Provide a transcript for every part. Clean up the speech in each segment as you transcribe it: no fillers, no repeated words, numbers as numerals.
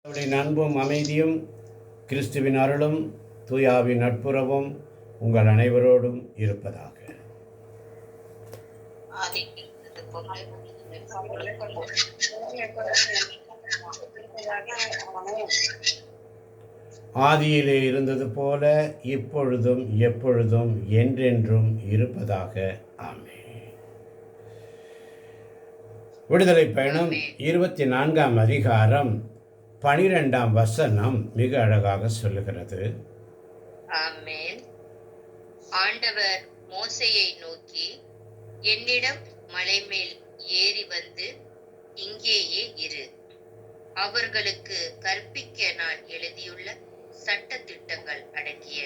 அவருடைய அன்பும் அமைதியும் கிறிஸ்துவின் அருளும் தூயாவின் நட்புறவும் உங்கள் அனைவரோடும் இருப்பதாக. ஆதியிலே இருந்தது போல இப்பொழுதும் எப்பொழுதும் என்றென்றும் இருப்பதாக. ஆமென். விடுதலை பயணம் 24ஆம் அதிகாரம் 12ஆம் வசனம் மிக அழகாக சொல்லுகிறது. ஆமென். ஆண்டவர் மோசேயை நோக்கி, என்னிடம் மலை மேல் ஏறி வந்து இங்கேயே இரு. அவர்களுக்கு கற்பிக்க நான் எழுதியுள்ள சட்ட திட்டங்கள் அடங்கிய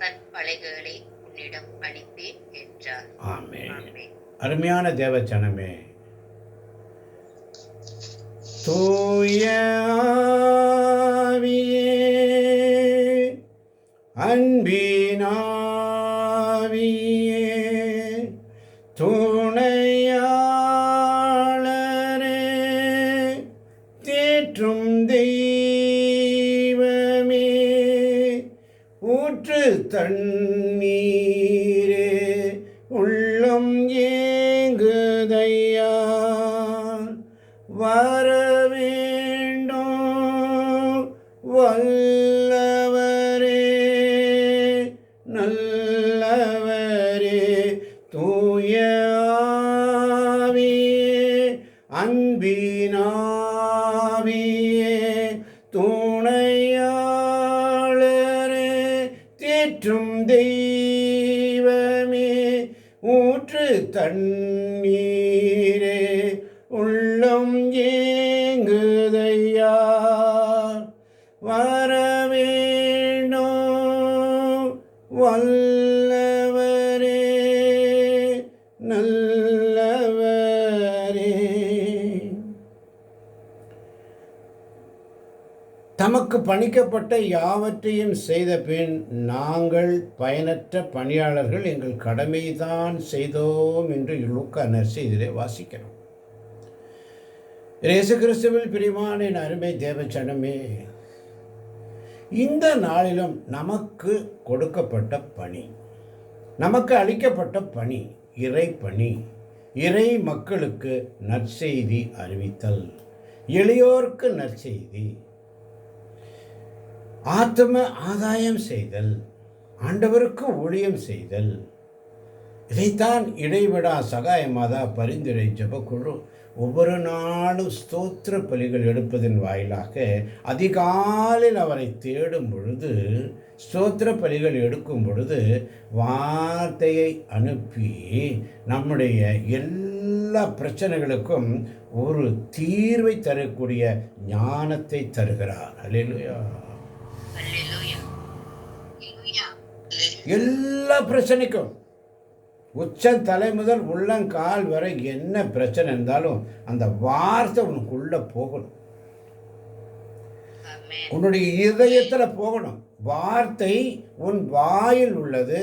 கற்பலகைகளை உன்னிடம் அளிப்பேன் என்றார். ஆமென். அருமையான தேவச்சனமே, தூய ஆவியே, அன்பின் ஆவியே, துணையாளரே, தேற்றும் தெய்வமே, ஊற்று தண்ணீரே, உள்ளம் ஏங்குதையா, வர வேண்டும் வல்லவரே, நல்லவரே, தூய ஆவியே, அன்பின் ஆவியே, துணையாளரே, தேற்றும் தெய்வமே, ஊற்று தண்ணீரே, உள்ளம் ஏங்குதையா, வர வேண்டும் வல்லவரே, நல்லவரே. தமக்கு பணிக்கப்பட்ட யாவற்றையும் செய்த பின், நாங்கள் பயனற்ற பணியாளர்கள், எங்கள் கடமைதான் செய்தோம் என்று லூக்கா நற்செய்தியிலே வாசிக்கிறோம். இயேசு கிறிஸ்துவில் பிரியமான என் அருமை தேவச்சனமே, இந்த நாளிலும் நமக்கு கொடுக்கப்பட்ட பணி, நமக்கு அளிக்கப்பட்ட பணி, இறை பணி, இறை மக்களுக்கு நற்செய்தி அறிவித்தல், எளியோர்க்கு நற்செய்தி, ஆத்ம ஆதாயம் செய்தல், ஆண்டவருக்கு ஊழியம் செய்தல். இதைத்தான் இடைவிடா சகாய மாதா பரிந்துரை ஜெபக்குழு ஒவ்வொரு நாளும் ஸ்தோத்திர பலிகள் எடுப்பதன் வாயிலாக அதிகாலையில் அவரை தேடும் பொழுது, ஸ்தோத்திர பலிகள் எடுக்கும் பொழுது வார்த்தையை அனுப்பி நம்முடைய எல்லா பிரச்சனைகளுக்கும் ஒரு தீர்வை தரக்கூடிய ஞானத்தை தருகிறார். அல்லேலூயா. எல்லா பிரச்சனைக்கும் உச்ச தலை முதல் உள்ளங்கால் வரை என்ன பிரச்சனை இருந்தாலும் அந்த வார்த்தை உனக்குள்ள போகணும், உன்னுடைய இதயத்தில் போகணும். வார்த்தை உன் வாயில் உள்ளது,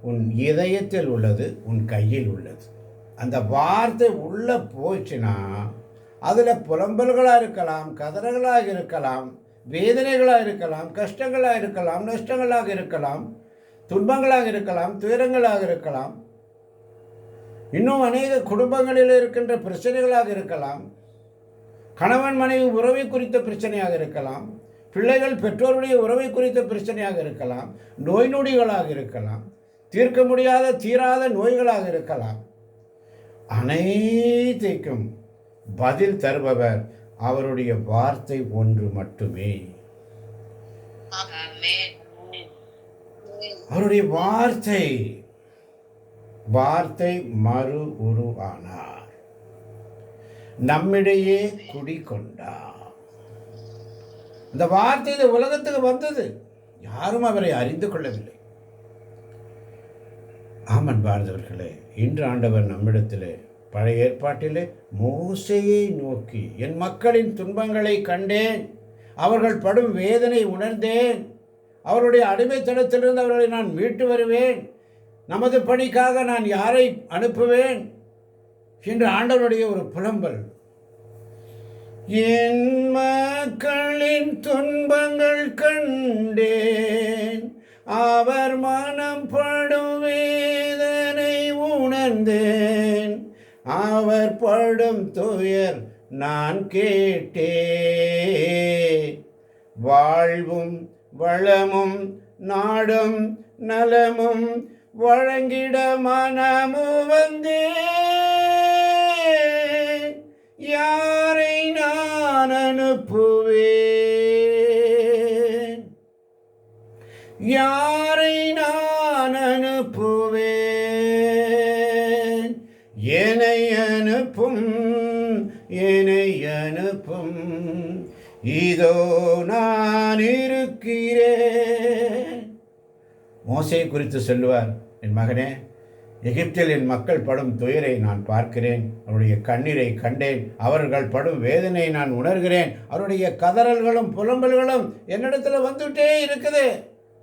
உன் இதயத்தில் உள்ளது, உன் கையில் உள்ளது. அந்த வார்த்தை உள்ள போச்சுன்னா அதில் புலம்பல்களாக இருக்கலாம், கதறல்களாக இருக்கலாம், வேதனைகளாக இருக்கலாம், கஷ்டங்களாக இருக்கலாம், நஷ்டங்களாக இருக்கலாம், துன்பங்களாக இருக்கலாம், துயரங்களாக இருக்கலாம், இன்னும் அநேக குடும்பங்களில் இருக்கின்ற பிரச்சனைகளாக இருக்கலாம், கணவன் மனைவி உறவை குறித்த பிரச்சனையாக இருக்கலாம், பிள்ளைகள் பெற்றோருடைய உறவை குறித்த பிரச்சனையாக இருக்கலாம், நோய் நொடிகளாக இருக்கலாம், தீர்க்க முடியாத தீராத நோய்களாக இருக்கலாம். அனைத்தைக்கும் பதில் தருபவர் அவருடைய வார்த்தை ஒன்று மட்டுமே. அவருடைய வார்த்தை மறு உருவானார், நம்மிடையே குடிகொண்டார். இந்த வார்த்தை இந்த உலகத்துக்கு வந்தது, யாரும் அவரை அறிந்து கொள்ளவில்லை. ஆமன் பாரதவர்களே, இன்று ஆண்டவர் நம்மிடத்திலே பழைய ஏற்பாட்டிலே மோசேயை நோக்கி, என் மக்களின் துன்பங்களை கண்டேன், அவர்கள் படும் வேதனை உணர்ந்தேன், அவருடைய அடிமைத்தனத்திலிருந்து அவர்களை நான் மீட்டு வருவேன், நமது பணிக்காக நான் யாரை அனுப்புவேன் என்று ஆண்டவருடைய ஒரு புலம்பல். என் மக்கள் அவரின் துன்பங்கள் கண்டேன், அவர் மனம் படும் வேதனை உணர்ந்தேன், அவர் படும் துயர் நான் கேட்டேன். வாழ்வும் வளமும் நாடும் நலமும் வழங்கிட மனமு வந்தேன், யாரை நான் அனுப்புவேன், யாரை நான் அனுப்புவேன், என்னை அனுப்பும், என்னை அனுப்பும், இதோ நான் இருக்கிறேன். மோசேயை குறித்து சொல்லுவார், என் மகனே, எகிப்தில் என் மக்கள் படும் துயரை நான் பார்க்கிறேன், அவருடைய கண்ணீரை கண்டேன், அவர்கள் படும் வேதனையை நான் உணர்கிறேன், அவருடைய கதறல்களும் புலம்பல்களும் என்னிடத்தில் வந்துட்டே இருக்குது.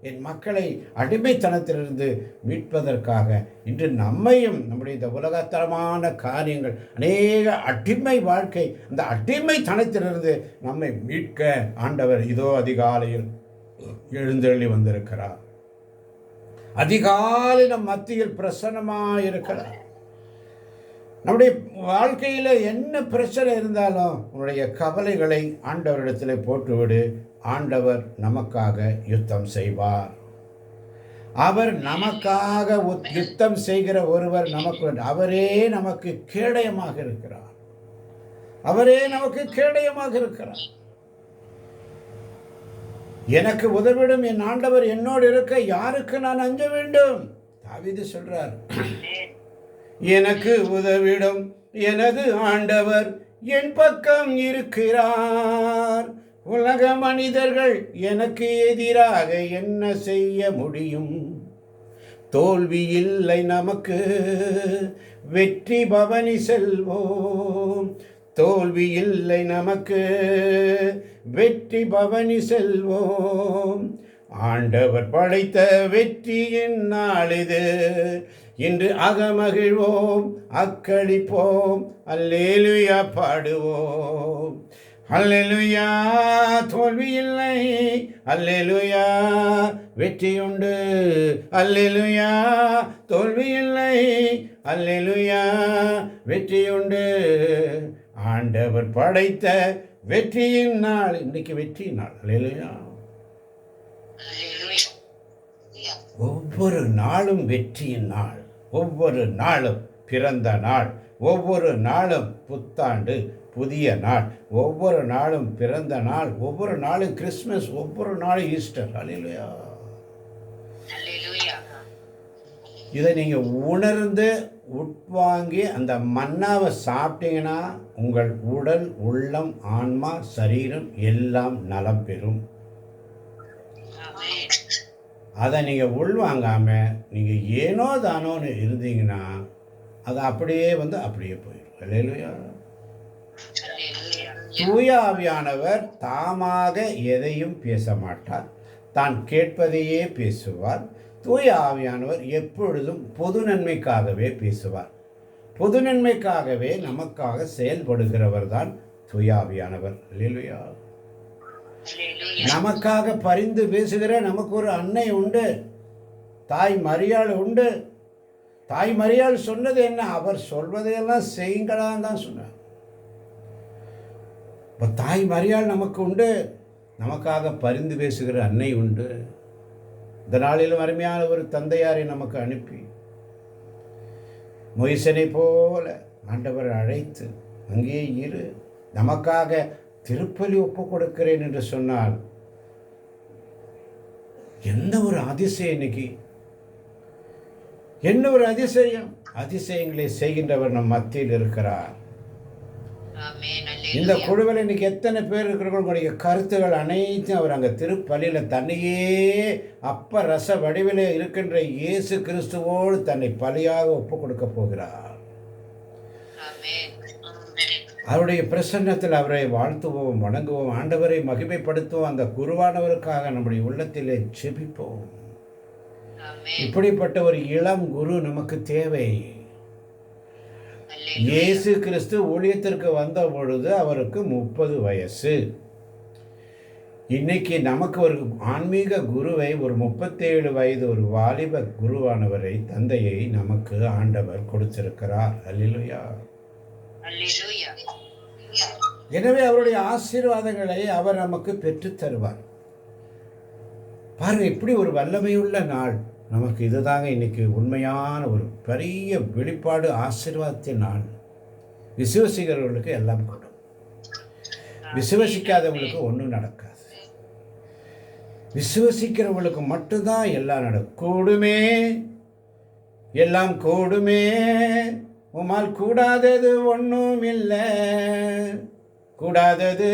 என் மக்களை அடிமைத்தனத்திலிருந்து மீட்பதற்காக இன்று நம்மையும் நம்முடைய இந்த உலகத்தரமான காரியங்கள் அநேக அடிமை வாழ்க்கை, அந்த அடிமைத்தனத்திலிருந்து நம்மை மீட்க ஆண்டவர் இதோ அதிகாலையில் எழுந்தருளி வந்திருக்கிறார். அதிகாலை நம் மத்தியில் பிரசன்னமாக இருக்கிறார். நம்முடைய வாழ்க்கையில் என்ன பிரச்சனை இருந்தாலும் உன்னுடைய கவலைகளை ஆண்டவரிடத்தில் போட்டுவிடு. ஆண்டவர் நமக்காக யுத்தம் செய்வார். அவர் நமக்காக யுத்தம் செய்கிற ஒருவர் நமக்கு, அவரே நமக்கு கேடயமாக இருக்கிறார். அவரே நமக்கு கேடயமாக இருக்கிறார். எனக்கு உதவிடும் என் ஆண்டவர் என்னோடு இருக்க யாருக்கு நான் அஞ்ச வேண்டும்? தாவீது சொல்றார், எனக்கு உதவிடும் எனது ஆண்டவர் என் பக்கம் இருக்கிறார். உலக மனிதர்கள் எனக்கு எதிராக என்ன செய்ய முடியும்? தோல்வி இல்லை நமக்கு, வெற்றி பவனி செல்வோம். தோல்வி இல்லை நமக்கு, வெற்றி பவனி செல்வோம். ஆண்டவர் படைத்த வெற்றியின் நாள் இது. இன்று அகமகிழ்வோம், அக்களிப்போம், அல்லேலூயா பாடுவோம். அல்லேலூயா, தோல்வி இல்லை, அல்லேலூயா, வெற்றியுண்டு. அல்லேலூயா, தோல்வி இல்லை, அல்லேலூயா, வெற்றியுண்டு. ஆண்டவர் படைத்த வெற்றியின் நாள், இன்னைக்கு வெற்றி நாள். அல்லேலூயா. ஒவ்வொரு நாளும் வெற்றியின் நாள், ஒவ்வொரு நாளும் பிறந்த நாள், ஒவ்வொரு நாளும் புத்தாண்டு, புதிய நாள், ஒவ்வொரு நாளும் பிறந்த நாள், ஒவ்வொரு நாளும் கிறிஸ்மஸ், ஒவ்வொரு நாளும் ஈஸ்டர். அல்லேலூயா. இதை நீங்கள் உணர்ந்து உட்வாங்கி அந்த மன்னாவை சாப்பிட்டீங்கன்னா உங்கள் உடல், உள்ளம், ஆன்மா, சரீரம் எல்லாம் நலம் பெறும். அதை நீங்கள் உள்வாங்காமல் நீங்கள் ஏனோ தானோன்னு இருந்தீங்கன்னா அது அப்படியே அப்படியே போயிடும். அல்லேலூயா. தூய ஆவியானவர் தாமாக எதையும் பேச மாட்டார், தான் கேட்பதையே பேசுவார். தூய ஆவியானவர் எப்பொழுதும் பொது நன்மைக்காகவே பேசுவார். பொது நன்மைக்காகவே நமக்காக செயல்படுகிறவர் தான் தூய ஆவியானவர். அல்லேலூயா. நமக்காக பரிந்து பேசுகிற நமக்கு ஒரு அன்னை உண்டு, தாய் மரியாள் உண்டு. தாய் மரியாள் சொன்னது என்ன? அவர் சொல்வதையெல்லாம் செய்யுங்களான்னு தான் சொன்னார். இப்போ தாய் மரியாள் நமக்கு உண்டு, நமக்காக பரிந்து பேசுகிற அன்னை உண்டு. இந்த நாளிலும் அருமையான ஒரு தந்தையாரை நமக்கு அனுப்பி மொய்சனை போல ஆண்டவர் அழைத்து அங்கே இரு, நமக்காக திருப்பலி ஒப்பு கொடுக்கிறேன் என்று சொன்னால் என்ன ஒரு அதிசயம்! இன்னைக்கு என்ன ஒரு அதிசயம்! அதிசயங்களை செய்கின்றவர் நம் மத்தியில் இருக்கிறார். இந்த குழுவில் இன்னைக்கு எத்தனை பேர் இருக்கிறவங்க, உங்களுடைய கருத்துகள் அனைத்தும் அவர் அங்கே திருப்பலியில் தன்னையே அப்ப ரச வடிவில் இருக்கின்ற இயேசு கிறிஸ்துவோடு தன்னை பலியாக ஒப்பு கொடுக்க போகிறார். அவருடைய பிரசன்னத்தில் அவரை வாழ்த்துவோம், வணங்குவோம், ஆண்டவரை மகிமைப்படுத்துவோம். அந்த குருவானவருக்காக நம்முடைய உள்ளத்திலே ஜெபிப்போம். இப்படிப்பட்ட ஒரு இளம் குரு நமக்கு தேவை. இயேசு கிறிஸ்து ஊழியத்திற்கு வந்த பொழுது அவருக்கு 30 வயசு. இன்னைக்கு நமக்கு ஒரு ஆன்மீக குருவை, ஒரு 37 வயது ஒரு வாலிப குருவானவரை, தந்தையை நமக்கு ஆண்டவர் கொடுத்திருக்கிறார். அல்லேலூயா. அல்லேலூயா. எனவே அவருடைய ஆசீர்வாதங்களை அவர் நமக்கு பெற்றுத் தருவார். பாருங்க, இப்படி ஒரு வல்லமையுள்ள நாள் நமக்கு. இதுதாங்க இன்னைக்கு உண்மையான ஒரு பெரிய வெளிப்பாடு, ஆசீர்வாதத்தின் நாள். விசுவசிக்கிறவர்களுக்கு எல்லாம் கூடும், விசுவசிக்காதவங்களுக்கு ஒன்றும் நடக்காது. விசுவசிக்கிறவங்களுக்கு மட்டும்தான் எல்லாம் நடக்கும். கூடுமே, எல்லாம் கூடுமே, உமால் கூடாதது ஒன்றும் இல்லை, கூடாதது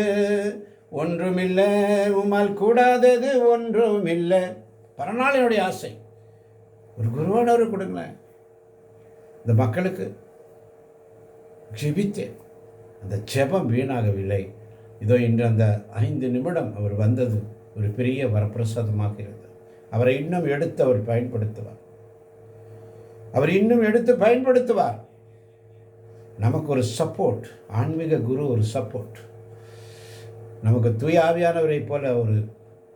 ஒன்றும் இல்லை, உமால் கூடாதது ஒன்றும் இல்லை. பரநாள் என்னுடைய ஆசை, ஒரு குருவானவர் கொடுங்களேன். இந்த மக்களுக்கு ஜெபித்தேன், அந்த ஜெபம் வீணாகவில்லை. இதோ இன்று அந்த 5 நிமிடம் அவர் வந்தது ஒரு பெரிய வரப்பிரசாதமாக இருந்தது. அவரை இன்னும் எடுத்து அவர் பயன்படுத்துவார், அவர் இன்னும் எடுத்து பயன்படுத்துவார். நமக்கு ஒரு சப்போர்ட், ஆன்மீக குரு ஒரு சப்போர்ட். நமக்கு தூய ஆவியானவரை போல ஒரு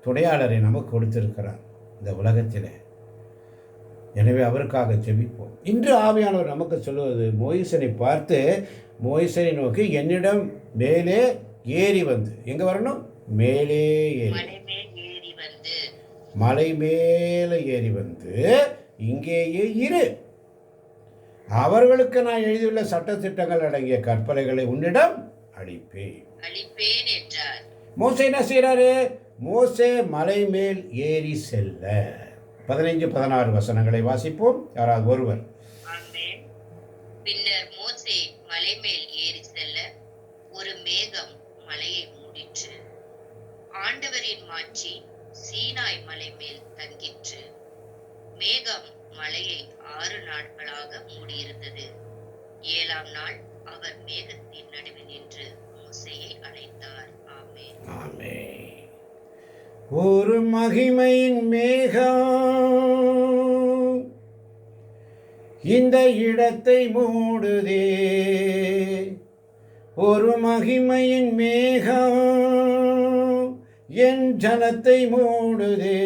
துணையாளரை நமக்கு கொடுத்திருக்கிறார் இந்த உலகத்திலே. எனவே அவருக்காக ஜெபிப்போம். இன்று ஆவியானவர் நமக்கு சொல்லுவது, மோயிசனை பார்த்து, மோயிசனை நோக்கி என்னிடம் மேலே ஏறி வந்து, எங்க வரணும்? மேலே ஏறி, மலை மேலே ஏறி வந்து இங்கேயே இரு. அவர்களுக்கு நான் எழுதியுள்ள சட்டத்திட்டங்கள் அடங்கிய கற்பனைகளை உன்னிடம் அளிப்பேன் என்றார். மோசே என்ன செய்யறாரு? மோசே மலை மேல் ஏறி செல்ல. 15-16 வசனங்களை வாசிப்போம். யாராவது ஒருவர். பின்னர் மோசே மலை மேல் ஏறி செல்ல ஒரு மேகம் மலையை மூடிற்று. ஆண்டவரின் மாட்சி சீனாய் மலை மேல் தங்கிற்று. மேகம் மலையை 6 நாட்களாக மூடியிருந்தது. 7ஆம் நாள் அவர் மேகத்தின் நடுவில் நின்று மோசேயை அழைத்தார். ஆமென். ஆமென். ஒரு மகிமையின் மேகம் இந்த இடத்தை மூடுதே, ஒரு மகிமையின் மேகம் என் ஜனத்தை மூடுதே.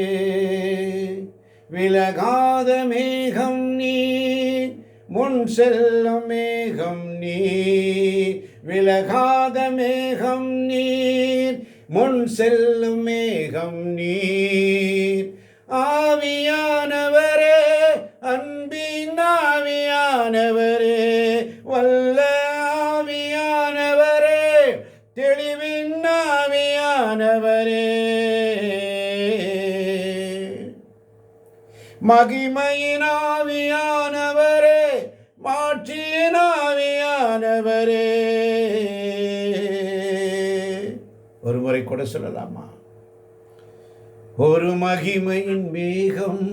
விலகாத மேகம் நீர், முன் செல்லும் மேகம் நீர். விலகாத மேகம் நீர், முன் செல்லும் மேகம் நீர். ஆவியானவரே, அன்பின் ஆவியானவரே, வல்ல ஆவியானவரே, தெளிவின் ஆவியானவரே, மகிமையின் ஆவியானவரே, மாட்சியின் ஆவியானவரே. ஒரு முறை கூட சொல்லலாமா? ஒரு மகிமையின் மேகம்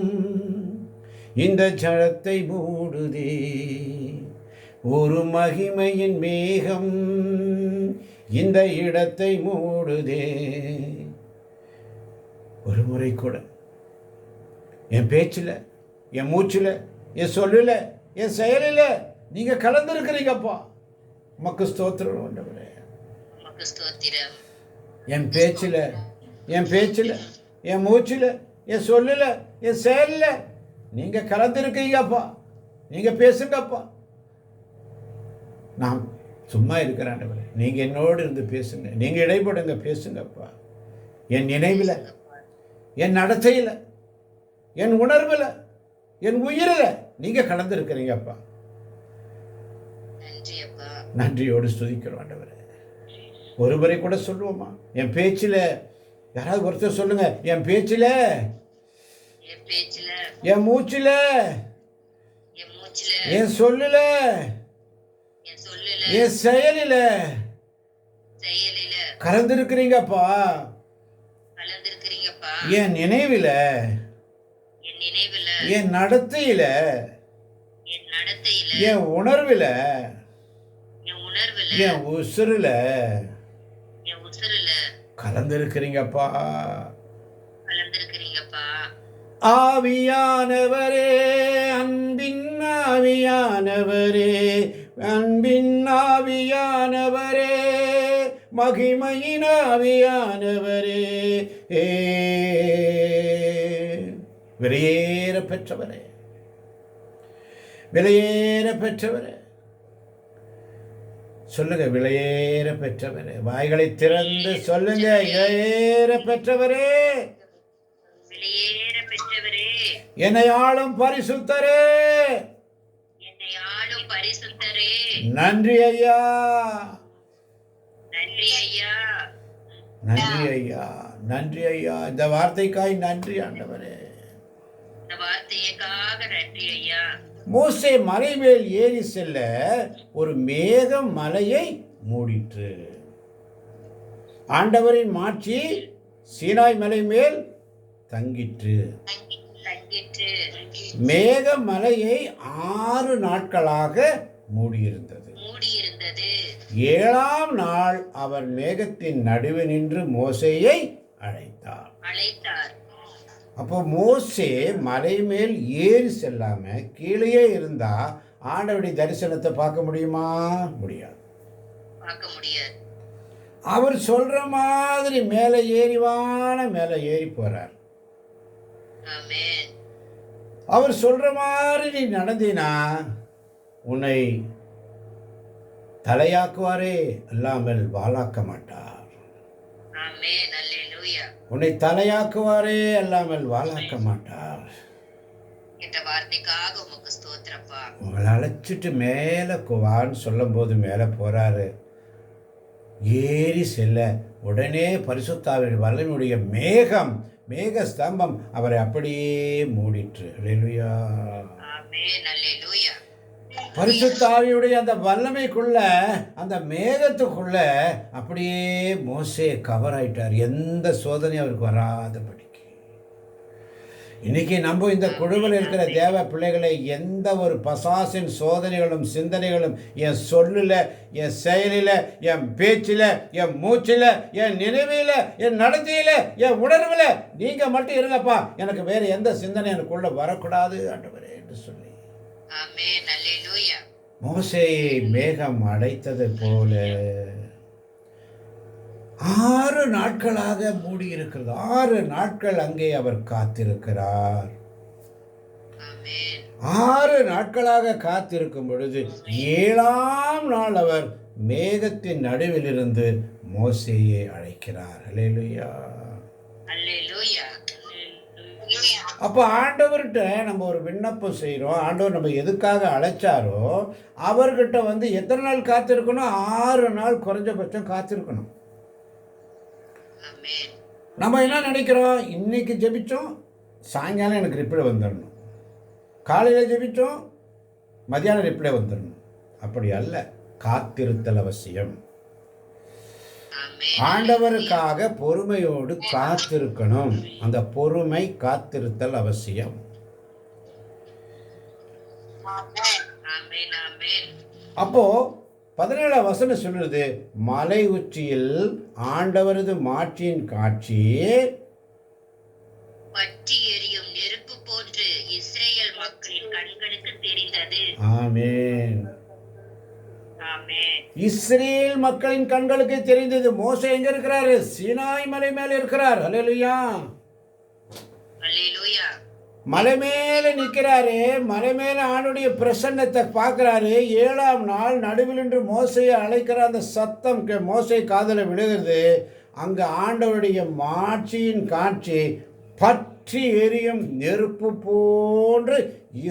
இந்த ஜலத்தை மூடுதே, ஒரு மகிமையின் மேகம் இந்த இடத்தை மூடுதே. ஒரு முறை கூட என் பேச்சில், என் மூச்சில், என் சொல்லில், என் செயலில் நீங்க கலந்துருக்கிறீங்கப்பா. உமக்கு ஸ்தோத்திரம் ஆண்டவரே. என் பேச்சில், என் பேச்சில், என் மூச்சில், என் சொல்லில், என் செயலில் நீங்க கலந்துருக்கீங்கப்பா. நீங்க பேசுங்கப்பா. நான் சும்மா இருக்கிறேன் ஆண்டவரே, நீங்க என்னோடு இருந்து பேசுங்க, நீங்க இடைப்படுங்க, பேசுங்கப்பா. என் நினைவில், என் நடத்தையில், என் உணர்வில், என் உயிரில் நீங்க கலந்துருக்கிறீங்கப்பா. நன்றியோடு ஸ்துதிக்கிறோம் ஆண்டவரே. ஒருவரை கூட சொல்லுவோமா? என் பேச்சில், யாராவது ஒருத்தர் சொல்லுங்க, என் பேச்சில், என் மூச்சில், என் சொல்லில், என் செயலில் கலந்திருக்கிறீங்கப்பா. என் நினைவில், என் நடத்தையில், என் உணர்வில், என் உசுரில் கலந்திருக்கிறீங்கப்பா. ஆவியானவரே, அன்பின் ஆவியானவரே, அன்பின் ஆவியானவரே, மகிமையின் ஆவியானவரே, வெளியேற பெற்றவரே, வெளியேற பெற்றவரே, சொல்லுங்க, விலையேற பெற்றவரே. வாய்களை திறந்து சொல்லுங்க, இளையேற பெற்றவரே, வெளியேற பெற்றவரே, என்னை ஆளும் பரிசுத்தரே, என்னை ஆளும் பரிசுத்தரே, நன்றி ஐயா, நன்றி ஐயா, நன்றி ஐயா, நன்றி ஐயா. இந்த வார்த்தைக்காய் நன்றி ஆண்டவரே. இந்த வார்த்தைக்காக நன்றி ஐயா. மோசே மலை மேல் ஏறி செல்ல ஒரு மேகம் மலையை மூடிற்று. ஆண்டவரின் மாட்சி சீனாய் மலை மேல் தங்கிற்று. மேக மலையை 6 நாட்களாக மூடியிருந்தது. 7ஆம் நாள் அவர் மேகத்தின் நடுவே நின்று மோசேயை அழைத்தார். அப்போ மோசே மலை மேல் ஏறி செல்லாம கீழே இருந்தா ஆண்டவருடைய தரிசனத்தை பார்க்க முடியுமா? முடியாது. அவர் சொல்ற மாதிரி மேலே மேலே ஏறி போறார். அவர் சொல்ற மாதிரி நீ நடந்தீனா உன்னை தலையாக்குவாரே அல்லாமல் வாளாக்க மாட்டார். உன்னை தலையாக்குவாரே அல்லாமல் வாளாக்க மாட்டார். உங்களை அழைச்சிட்டு மேலே வான்னு சொல்லும் போது மேலே போறாரு. ஏறி செல்ல உடனே பரிசுத்தாவின் வல்லமையுடைய மேக ஸ்தம்பம் அவரை அப்படியே மூடிற்று. அல்லேலூயா. பரிசுத்தாவியுடைய அந்த வல்லமைக்குள்ள, அந்த மேகத்துக்குள்ள அப்படியே மோசே கவர் ஆயிட்டார். எந்த சோதனையும் அவருக்கு வராதபடிக்கு. இன்னைக்கு நம்ம இந்த குழுவில் இருக்கிற தேவ பிள்ளைகளை எந்த ஒரு பசாசின் சோதனைகளும் சிந்தனைகளும் என் சொல்லில், என் செயலில், என் பேச்சில், என் மூச்சில், என் நினைவில், என் நடத்தையில், என் உணர்வில் நீங்கள் மட்டும் இருங்கப்பா, எனக்கு வேறு எந்த சிந்தனை எனக்குள்ள வரக்கூடாது ஆண்டவரே என்று சொல்லி மோசேயை மேகம் அடைத்தது போல 6 நாட்களாக மூடி இருக்கிறது. 6 நாட்கள் அங்கே அவர் காத்திருக்கிறார். 6 நாட்களாக காத்திருக்கும் பொழுது 7ஆம் நாள் அவர் மேகத்தின் நடுவில் இருந்து மோசேயை அழைக்கிறார். அல்லேலூயா. அப்போ ஆண்டவர்கிட்ட நம்ம ஒரு விண்ணப்பம் செய்கிறோம். ஆண்டவர் நம்ம எதுக்காக அழைச்சாரோ அவர்கிட்ட எத்தனை நாள் காத்திருக்கணும்? 6 நாள் குறைஞ்சபட்சம் காத்திருக்கணும். நம்ம என்ன நினைக்கிறோம்? இன்னைக்கு ஜெபிச்சோம், சாயங்காலம் எனக்கு ரிப்ளை வந்துடணும். காலையில் ஜெபிச்சோம், மதியானம் ரிப்ளை வந்துடணும். அப்படி அல்ல. காத்திருத்தல் அவசியம். ஆண்டவருக்காக பொறுமையோடு காத்திருக்கணும். அந்த பொறுமை, காத்திருத்தல் அவசியம். அப்போ 17ஆம் வசனம் சொல்லுது, மலை உச்சியில் ஆண்டவரது மாட்சியின் காட்சி பற்றி எரியும் நெருப்பு போன்று இஸ்ரேல் மக்களின் கண்களுக்கு தெரிந்தது. ஆமென். இஸ்ரேல் மக்களின் கண்களுக்கு தெரிந்தது. மோசே எங்க இருக்கிறாரு? சீனாய் மலை மேல இருக்கிறார். அல்லேலூயா. மலை மேல நிற்கிறாரு. மலை மேல ஆண்டுடைய பிரசன்னத்தை பார்க்கிறாரு. 7ஆம் நாள் நடுவில் நின்று மோசையை அழைக்கிற அந்த சத்தம் மோசை காதல விழுகிறது. அங்க ஆண்டவருடைய மாட்சியின் காட்சி பற்றி எரியும் நெருப்பு போன்று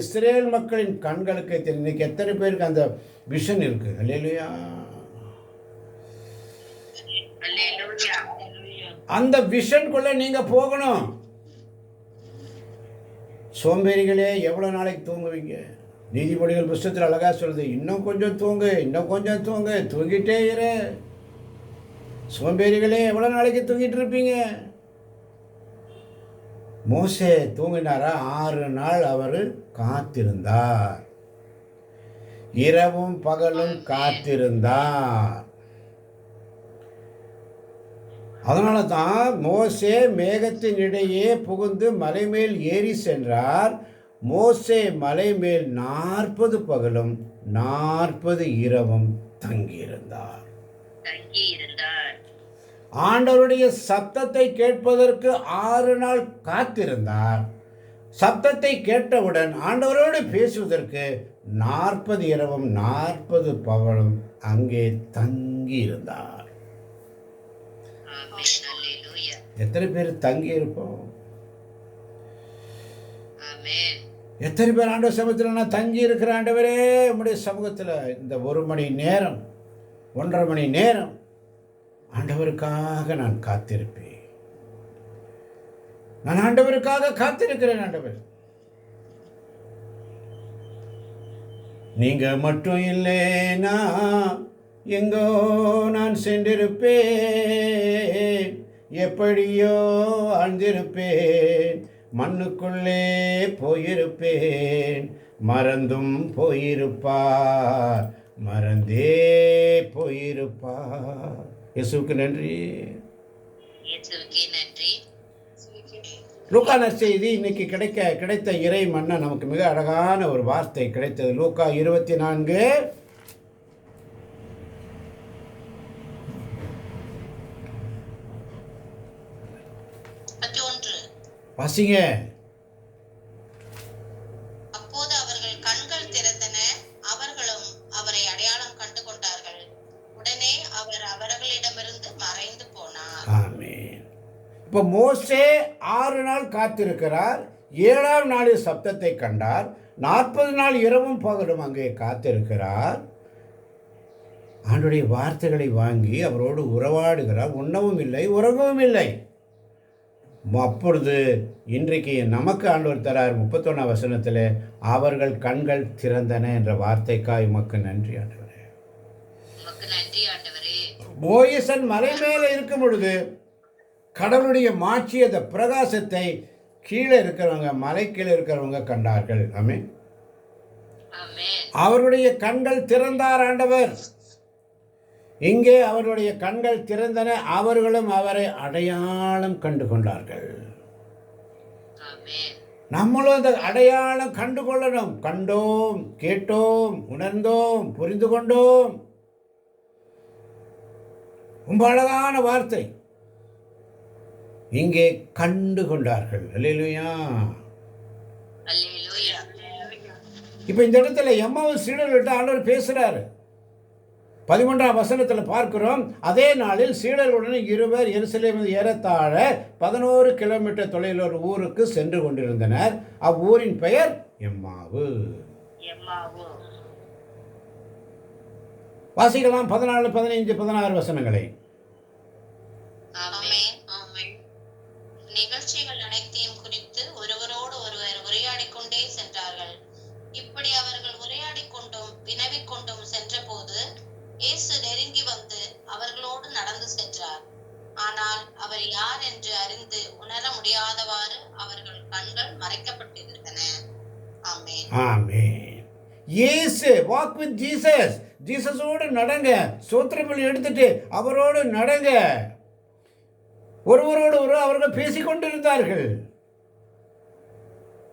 இஸ்ரேல் மக்களின் கண்களுக்கு தெரியும். இன்னைக்கு எத்தனை பேருக்கு அந்த விஷன் இருக்கு? அல்லேலூயா. அந்த விஷனுக்குள்ள நீங்க போகணும். சோம்பேறிகளே, எவ்வளவு நாளைக்கு தூங்குவீங்க? நீதிமொழிகள் புஸ்தகத்தில் அழகா சொல்லுது, இன்னும் கொஞ்சம் தூங்கு, இன்னும் கொஞ்சம் தூங்கு, தூங்கிட்டே இரு. சோம்பேறிகளே, எவ்வளவு நாளைக்கு தூங்கிட்டு இருப்பீங்க? மோசே தூங்கினாரா? 6 நாள் அவர் காத்திருந்தார். இரவும் பகலும் காத்திருந்தார். அதனால தான் மோசே மேகத்தின் இடையே புகுந்து மலை மேல் ஏறி சென்றார். மோசே மலை மேல் 40 பகலும் 40 இரவும் தங்கியிருந்தார். தங்கி இருந்தார். ஆண்டவருடைய சத்தத்தை கேட்பதற்கு 6 நாள் காத்திருந்தார். சத்தத்தை கேட்டவுடன் ஆண்டவரோடு பேசுவதற்கு 40 இரவும் 40 பகலும் அங்கே தங்கி இருந்தார். ஆமென். அல்லேலூயா. எத்தனை பேர் தங்கி இருப்போம்? ஆமென். எத்தனை பேர் ஆண்டவர் சமூகத்தில் நான் தங்கி இருக்கிற ஆண்டவரே உம்முடைய சமூகத்தில் இந்த 1 மணி நேரம் 1.5 மணி நேரம் ஆண்டவருக்காக நான் காத்திருப்பேன். நான் ஆண்டவருக்காக காத்திருக்கிறேன். ஆண்டவர் நீங்க மட்டும் இல்லைனா எங்கோ நான் சென்றிருப்பேன், எப்படியோ ஆழ்ந்திருப்பேன், மண்ணுக்குள்ளே போயிருப்பேன், மறந்தும் போயிருப்பார், மறந்தே போயிருப்பார். இயேசுவுக்கு நன்றி. இயேசுவுக்கே நன்றி. லூக்கா நற்செய்தி இன்னைக்கு கிடைத்த இறை மன்னா நமக்கு மிக அழகான ஒரு வார்த்தை கிடைத்தது. லூக்கா 24 வாசிங்க. அப்போது அவர்கள் கண்கள் திறந்தன, அவர்களும் அவரை அடையாளம் கண்டு கொண்டார்கள். உடனே அவர் அவர்களிடமிருந்து மறைந்து போனார். ஆமென். இப்போ மோசே 6 நாள் காத்திருக்கிறார். 7ஆம் நாளில் சப்தத்தை கண்டார். 40 நாள் இரவும் பகலும் அங்கே காத்திருக்கிறார். ஆண்டுடைய வார்த்தைகளை வாங்கி அவரோடு உறவாடுகிறார். உண்ணவும் இல்லை, உறங்கவும் இல்லை. அப்பொழுது இன்றைக்கு நமக்கு ஆண்டவர் தரார் 31 வசனத்தில், அவர்கள் கண்கள் திறந்தன என்ற வார்த்தைக்காய் உமக்கு நன்றி ஆண்டவரே. உமக்கு நன்றி ஆண்டவரே. மோசேசன் மலை மேலே இருக்கும் பொழுது கடவுளுடைய மாட்சி, அந்த பிரகாசத்தை கீழே இருக்கிறவங்க, மலை கீழே இருக்கிறவங்க கண்டார்கள். ஆமென். ஆமென். அவருடைய கண்கள் திறந்தார் ஆண்டவர். இங்கே அவருடைய கண்கள் திறந்தன, அவர்களும் அவரை அடையாளம் கண்டு கொண்டார்கள். ஆமென். நம்மளும் அந்த அடையாளம் கண்டு கொள்ளணும். கண்டோம், கேட்டோம், உணர்ந்தோம், புரிந்து கொண்டோம். ரொம்ப அழகான வார்த்தை. இங்கே கண்டு கொண்டார்கள். அல்லேலூயா. அல்லேலூயா. இப்போ இந்த இடத்துல எம்மாவும் சீடர்கள்ட்ட ஆண்டவர் பேசுகிறாரு. 13ஆம் வசனத்தில் பார்க்கிறோம், அதே நாளில் சீடர்களுடன் இருவர் எருசலேமில் ஏறத்தாழ 11 கிலோமீட்டர் தொலைவில் ஒரு ஊருக்கு சென்று கொண்டிருந்தனர். அவ்வூரின் பெயர் எம்மாவு. எம்மாவு. வாசிக்கலாம் 14, 15, 16 வசனங்களை. ஆமென். ஆமென். நிகழ்ச்சிகள் அனைத்தையும் குறித்து ஒருவரோடு ஒருவர் உரையாடிக் கொண்டே சென்றார்கள். இப்படி அவர்கள் உரையாடிக் கொண்டும் வினவிக் கொண்டும் சென்றபோது இயேசு நெருங்கி வந்து அவர்களோடு நடந்து சென்றார். ஆனால் அவர் யார் என்று அறிந்து உணர முடியாதவாறு அவர்கள் கண்கள் மறைக்கப்பட்டிருந்தன. ஆமென். ஆமென். இயேசு வாக் வித் ஜீசஸ். ஜீசஸோடு நடங்க. சோத்திரபலி எடுத்துட்டு அவரோடு நடங்க. ஒருவரோடு ஒருவர் அவர்கள் பேசிக்கொண்டிருந்தார்கள்.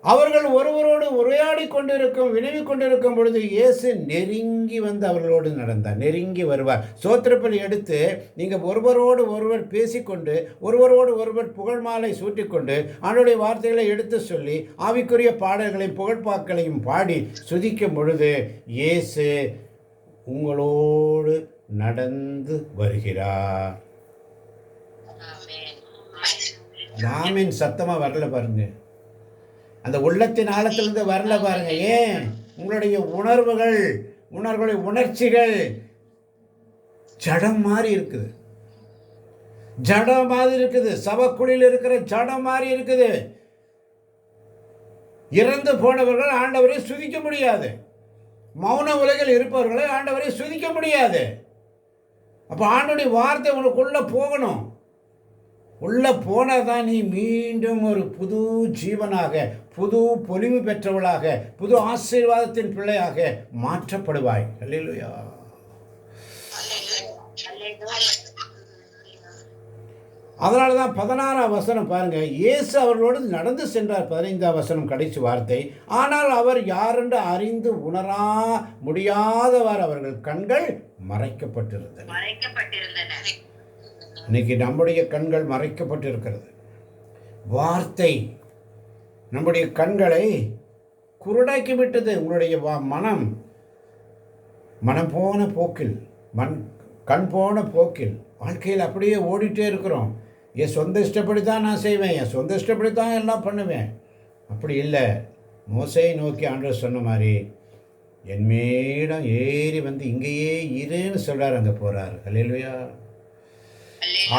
அவர்கள் ஒருவரோடு உரையாடி கொண்டிருக்கும், வினவி கொண்டிருக்கும் பொழுது இயேசு நெருங்கி வந்து அவர்களோடு நடந்தார். நெருங்கி வருவார். சோத்திரப்பலி எடுத்து நீங்கள் ஒருவரோடு ஒருவர் பேசிக்கொண்டு, ஒருவரோடு ஒருவர் புகழ் மாலை சூட்டிக்கொண்டு, ஆண்டவருடைய வார்த்தைகளை எடுத்து சொல்லி, ஆவிக்குரிய பாடல்களையும் புகழ்பாக்களையும் பாடி சுதிக்கும் பொழுது இயேசு உங்களோடு நடந்து வருகிறார். ஆமென். சத்தமாக வரல பாருங்க. அந்த உள்ளத்தின் ஆழத்திலிருந்து வரல பாருங்க. ஏன்? உங்களுடைய உணர்வுகளுடைய உணர்ச்சிகள் ஜடம் மாதிரி இருக்குது. ஜடம் மாதிரி இருக்குது. சவக்குழியில் இருக்கிற ஜடம் மாதிரி இருக்குது. இறந்து போனவர்கள் ஆண்டவரை சுதிக்க முடியாது. மௌன உலகில் இருப்பவர்களை ஆண்டவரை சுதிக்க முடியாது. அப்போ ஆண்டவருடைய வார்த்தை உனக்குள்ள போகணும். உள்ளே போனால் தான் நீ மீண்டும் ஒரு புது ஜீவனாக, புது பொலிவு பெற்றவளாக, புது ஆசீர்வாதத்தின் பிள்ளையாக மாற்றப்படுவாய். அல்லேலூயா. அதனால தான் 16ஆம் வசனம் பாருங்க, இயேசு அவர்களோடு நடந்து சென்றார். 15ஆம் வசனம் கடைசி வார்த்தை. ஆனால் அவர் யாரென்று அறிந்து உணரா முடியாதவர் அவர்கள் கண்கள் மறைக்கப்பட்டிருந்தன. இன்னைக்கு நம்முடைய கண்கள் மறைக்கப்பட்டிருக்கிறது. வார்த்தை நம்முடைய கண்களை குருடாக்கி விட்டது. உங்களுடைய மனம் போன போக்கில், கண் போன போக்கில் வாழ்க்கையில் அப்படியே ஓடிட்டே இருக்கிறோம். என் சொந்த இஷ்டப்படி தான் நான் செய்வேன், என் சொந்த இஷ்டப்படி தான் எல்லாம் பண்ணுவேன். அப்படி இல்லை. மோசையை நோக்கி ஆண்டவர் சொன்ன மாதிரி என் மேடம் ஏறி வந்து இங்கேயே இருன்னு சொல்கிறார். அங்கே போகிறார். அல்லேலூயா.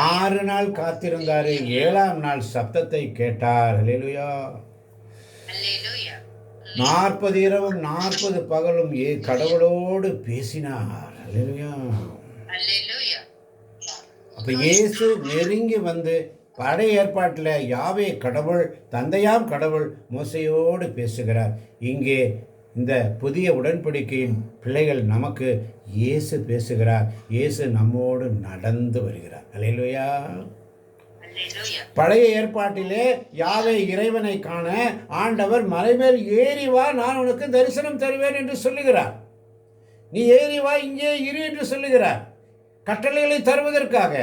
6 நாள் காத்திருந்தார். 7ஆம் நாள் சப்தத்தை கேட்டார். அல்லேலூயா. 40 இரவும் 40 பகலும் கடவுளோடு பேசினார். அல்லேலூயா. அப்போ இயேசு நெருங்கி வந்து பழைய ஏற்பாட்டில் யாவே கடவுள், தந்தையாம் கடவுள் மோசையோடு பேசுகிறார். இங்கே இந்த புதிய உடன்படிக்கையின் பிள்ளைகள் நமக்கு இயேசு பேசுகிறார். இயேசு நம்மோடு நடந்து வருகிறார். அல்லேலூயா. பழைய ஏற்பாட்டிலே யாவே இறைவனை காண ஆண்டவர் மலைமேல் ஏறி வா, நான் உனக்கு தரிசனம் தருவேன் என்று சொல்லுகிறார். நீ ஏறி வா, இங்கே இரு என்று சொல்லுகிறார், கட்டளைகளை தருவதற்காக.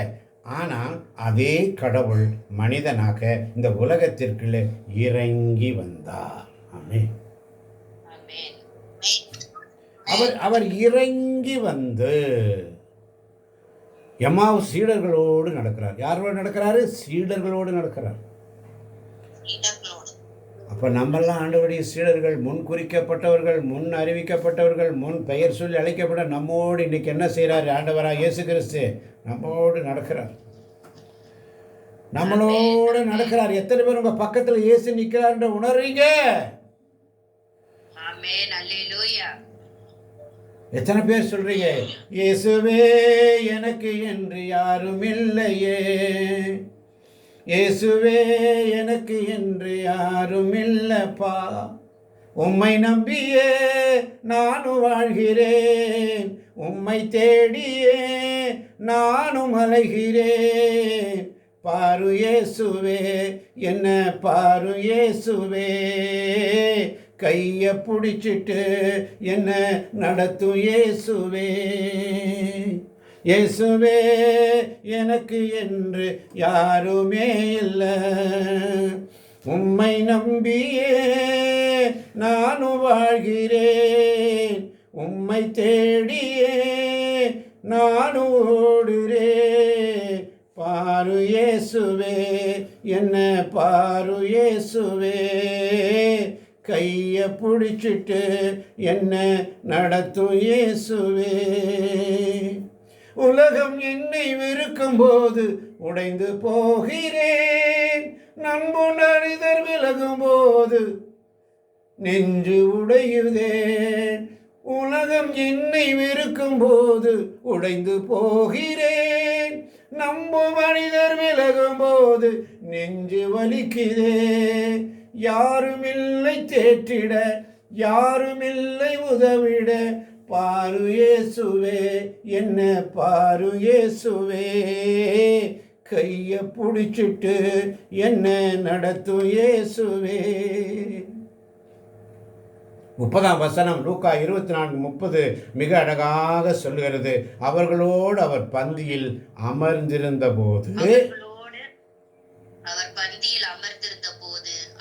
ஆனால் அதே கடவுள் மனிதனாக இந்த உலகத்திற்குள்ளே இறங்கி வந்தார். ஆமென். அவர் இறங்கி வந்து எம்மாவு சீடர்களோடு நடக்கிறார். யாரோடு நடக்கிறாரு? சீடர்களோடு நடக்கிறார். அப்போ நம்மெல்லாம் ஆண்டவருடைய சீடர்கள், முன் குறிக்கப்பட்டவர்கள், முன் அறிவிக்கப்பட்டவர்கள், முன் பெயர் சொல்லி அழைக்கப்பட்ட நம்மோடு இன்னைக்கு என்ன செய்கிறார்? ஆண்டவராக இயேசு கிறிஸ்து நம்மோடு நடக்கிறார். நம்மளோடு நடக்கிறார். எத்தனை பேர் உங்க பக்கத்தில் இயேசு நிற்கிறார் உணர்றீங்க? எத்தனை பேர் சொல்றீங்க, இயேசுவே எனக்கு என்று யாரும் இல்லையே, இயேசுவே எனக்கு என்று யாரும் இல்லப்பா, உம்மை நம்பியே நானும் வாழ்கிறேன், உம்மை தேடியே நானும் அலைகிறேன், பாரு இயேசுவே என்ன பாரு இயேசுவே, கையை பிடிச்சிட்டு என்ன நடத்தும் இயேசுவே, இயேசுவே எனக்கு என்று யாருமே இல்லை, உம்மை நம்பியே நானும் வாழ்கிறேன், உம்மை தேடியே நானும் ஓடுறேன், பாரு இயேசுவே என்ன பாரு இயேசுவே, கையை பிடிச்சிட்டு என்ன நடத்தும் இயேசுவே. உலகம் என்னை வெறுக்கும் போது உடைந்து போகிறேன், நண்புணரிதர் விலகும் போது நெஞ்சு உடையுதேன், உலகம் என்னை வெறுக்கும் போது உடைந்து போகிறேன், நம்பு மனிதர் விலகும் போது நெஞ்சு வலிக்குதே, யாருமில்லை தேற்றிட யாருமில்லை உதவிட, பாரு இயேசுவே என்ன பாரு இயேசுவே, கையை பிடிச்சிட்டு என்ன நடத்தும் இயேசுவே. 30ஆம் வசனம் லூக்கா 24:30 மிக அழகாக சொல்லுகிறது. அவர்களோடு அவர் பந்தியில் அமர்ந்திருந்த போது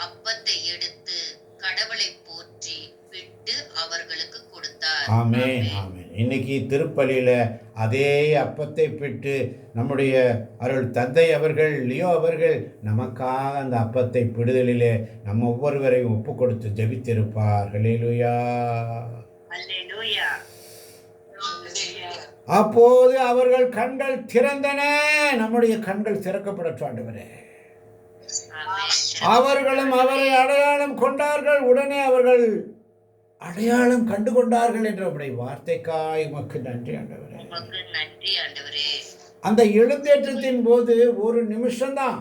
அப்பத்தை எடுத்து கடவுளை போற்றி விட்டு அவர்களுக்கு கொடுத்தார். ஆமென், ஆமென். இன்னைக்கு திருப்பலியில அதே அப்பத்தை பெற்று நம்முடைய அருள் தந்தை அவர்கள், லியோ அவர்கள் நமக்காக அந்த அப்பத்தை பிடுதலிலே நம்ம ஒவ்வொருவரையும் ஒப்பு கொடுத்து ஜெபித்திருப்பார். ஹல்லேலூயா. அப்போது அவர்கள் கண்கள் திறந்தன. நம்முடைய கண்கள் திறக்கப்படட்டும் ஆண்டவரே. அவர்களும் அவரை அடையாளம் கொண்டார்கள். உடனே அவர்கள் அடையாளம் கண்டு கொண்டார்கள் என்ற உடைய வார்த்தைக்காய் உமக்கு நன்றி ஆண்டவரே. அந்த எழுந்தேற்றத்தின் போது ஒரு நிமிஷம்தான்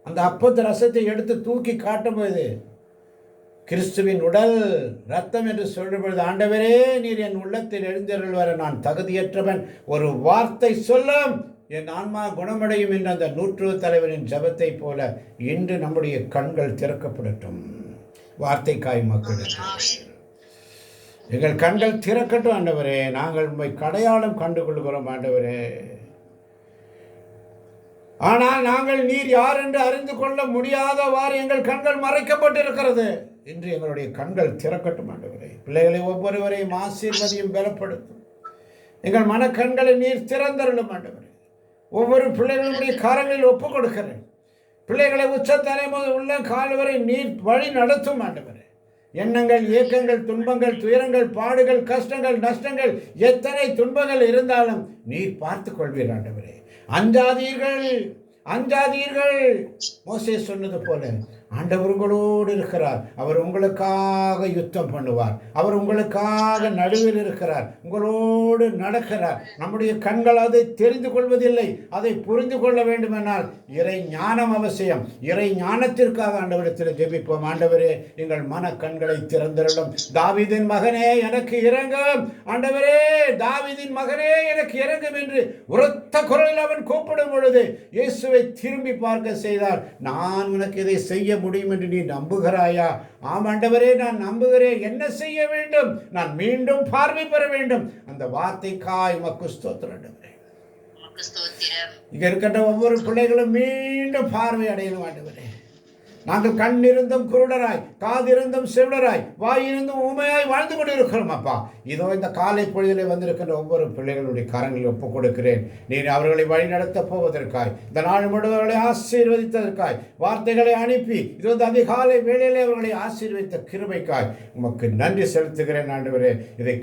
அந்த அப்பத்து ரசத்தை எடுத்து தூக்கி காட்டும்போது கிறிஸ்துவின் உடல் ரத்தம் என்று சொல்லும்பொழுது, ஆண்டவரே நீர் என் உள்ளத்தில் எழுந்தருள் வர நான் தகுதியற்றவன், ஒரு வார்த்தை சொல்லும் என் ஆன்மா குணமடையும் என்ற அந்த நூற்று தலைவரின் ஜெபத்தை போல இன்று நம்முடைய கண்கள் திறக்கப்படட்டும். வார்த்தைக்காய் மக்கள் எங்கள் கண்கள் திறக்கட்டும் ஆண்டவரே. நாங்கள் உண்மை அடையாளம் கண்டு கொள்கிறோம் ஆண்டவரே. ஆனால் நாங்கள் நீர் யார் என்று அறிந்து கொள்ள முடியாதவாறு எங்கள் கண்கள் மறைக்கப்பட்டிருக்கிறது. இன்று எங்களுடைய கண்கள் திறக்கட்டும் ஆண்டவரே. பிள்ளைகளை ஒவ்வொருவரையும் ஆசீர்வதியும் பலப்படுத்தும். எங்கள் மனக்கண்களை நீர் திறந்தருளும் ஆண்டவரே. ஒவ்வொரு பிள்ளைகளுடைய கரங்களில் ஒப்புக் கொடுக்கிறேன். பிள்ளைகளை உச்சத்தலை முதல் உள்ள கால் வரை நீர் வழி நடத்தும் ஆண்டவரே. எண்ணங்கள், இயக்கங்கள், துன்பங்கள், துயரங்கள், பாடுகள், கஷ்டங்கள், நஷ்டங்கள், எத்தனை துன்பங்கள் இருந்தாலும் நீர் பார்த்து கொள்வீர் ஆண்டவரே. அஞ்சாதீர்கள், அஞ்சாதீர்கள். மோசே சொன்னது போல ஆண்டவர் உங்களோடு இருக்கிறார். அவர் உங்களுக்காக யுத்தம் பண்ணுவார். அவர் உங்களுக்காக நடுவில் இருக்கிறார், உங்களோடு நடக்கிறார். நம்முடைய கண்கள் அதை தெரிந்து கொள்வதில்லை. அதை புரிந்து கொள்ள வேண்டுமென்றால் இறை ஞானம் அவசியம். இறை ஞானத்திற்காக ஆண்டவரிடத்தில் ஜெபிப்போம். ஆண்டவரே, எங்கள் மன கண்களை திறந்திரலும். தாவீதின் மகனே எனக்கு இரங்கும். ஆண்டவரே, தாவீதின் மகனே எனக்கு இரங்கும் என்று உரத்த குரலில் அவன் கூப்பிடும் பொழுது இயேசுவை திரும்பி பார்க்க செய்தார். நான் உனக்கு இதை செய்ய முடியும் என்று நீ நம்புகிறாயா? ஆம் ஆண்டவரே, நான் நம்புகிறேன். என்ன செய்ய வேண்டும்? நான் மீண்டும் பார்வை பெற வேண்டும். அந்த வார்த்தைக்காய் உமக்கு ஸ்தோத்திரம் ஆண்டவரே. இங்க இருக்கின்ற ஒவ்வொரு பிள்ளைகளும் மீண்டும் பார்வை அடையணும் ஆண்டவரே. நாங்கள் கண் இருந்தும் குருடராய், காதிருந்தும் செவிடராய், வாயிருந்தும் ஊமையாய் வாழ்ந்து கொண்டிருக்கிறோம் அப்பா. இதோ இந்த காலை பொழுதிலே வந்திருக்கின்ற ஒவ்வொரு பிள்ளைகளுடைய கரங்களில் ஒப்புக் கொடுக்கிறேன். நீர் அவர்களை வழிநடத்தப் போவதற்காய், இந்த நாள் முழுவதும் ஆசீர்வதித்ததற்காய், வார்த்தைகளை அனுப்பி இதோ இந்த அதிகாலை வேளையிலே அவர்களை ஆசீர்வதித்த கிருபைக்காய் உமக்கு நன்றி செலுத்துகிறேன் ஆண்டவரே. இதை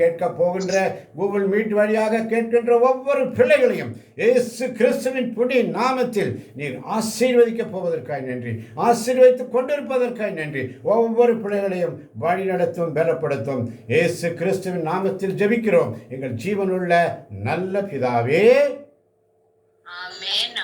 கேட்கப் போகின்ற கூகுள் மீட் வழியாக கேட்கின்ற ஒவ்வொரு பிள்ளைகளையும் இயேசு கிறிஸ்துவின் புண்ணிய நாமத்தில் நீர் ஆசீர்வதிக்கப் போவதற்காய் நன்றி. ஆசீர்வதித்துக் கொண்டிருப்பதற்காக நன்றி. ஒவ்வொரு பிள்ளைகளையும் வழி நடத்தும், பலப்படுத்தும். இயேசு கிறிஸ்துவின் நாமத்தில் ஜெபிக்கிறோம் எங்கள் ஜீவனுள்ள நல்ல பிதாவே. ஆமென்.